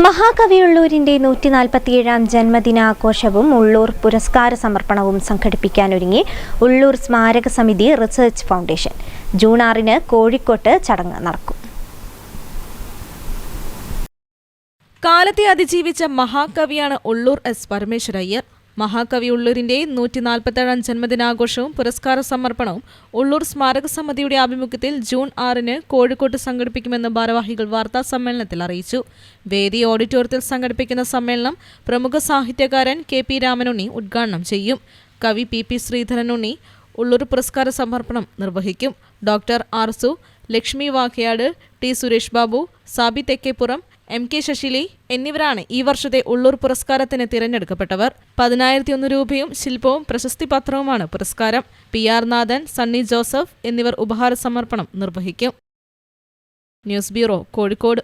മഹാകവി ഉള്ളൂരിന്റെ 147-ാം ജന്മദിനാഘോഷവും ഉള്ളൂർ പുരസ്കാര സമർപ്പണവും സംഘടിപ്പിക്കാനൊരുങ്ങി ഉള്ളൂർ സ്മാരക സമിതി റിസർച്ച് ഫൗണ്ടേഷൻ. ജൂൺ 6-ന് കോഴിക്കോട്ട് ചടങ്ങ് നടക്കും. കാലത്തെ അതിജീവിച്ച മഹാകവിയാണ് ഉള്ളൂർ എസ് പരമേശ്വരയ്യർ. മഹാകവി ഉള്ളൂരിന്റെ 147-ാം ജന്മദിനാഘോഷവും പുരസ്കാര സമർപ്പണവും ഉള്ളൂർ സ്മാരക സമിതിയുടെ ആഭിമുഖ്യത്തിൽ ജൂൺ 6-ന് കോഴിക്കോട്ട് സംഘടിപ്പിക്കുമെന്ന് ഭാരവാഹികൾ വാർത്താ സമ്മേളനത്തിൽ അറിയിച്ചു. വേദി ഓഡിറ്റോറിയത്തിൽ സംഘടിപ്പിക്കുന്ന സമ്മേളനം പ്രമുഖ സാഹിത്യകാരൻ കെ.പി. രാമനുണ്ണി ഉദ്ഘാടനം ചെയ്യും. കവി പി.പി. ശ്രീധരനുണ്ണി ഉള്ളൂർ പുരസ്കാര സമർപ്പണം നിർവഹിക്കും. Doctor Arsu, Lakshmi Vakkayad, T. Suresh Babu, Sabi Thekkeppuram, M K. Shashili എന്നിവരാണ് ഈ വർഷത്തെ ഉള്ളൂർ പുരസ്കാരത്തിന് തിരഞ്ഞെടുക്കപ്പെട്ടവർ. 10,001 രൂപയും ശില്പവും പ്രശസ്തി പത്രവുമാണ് പുരസ്കാരം. പി.ആർ. നാഥൻ, സണ്ണി ജോസഫ് എന്നിവർ ഉപഹാര സമർപ്പണം നിർവഹിക്കും. News bureau, Kozhikode.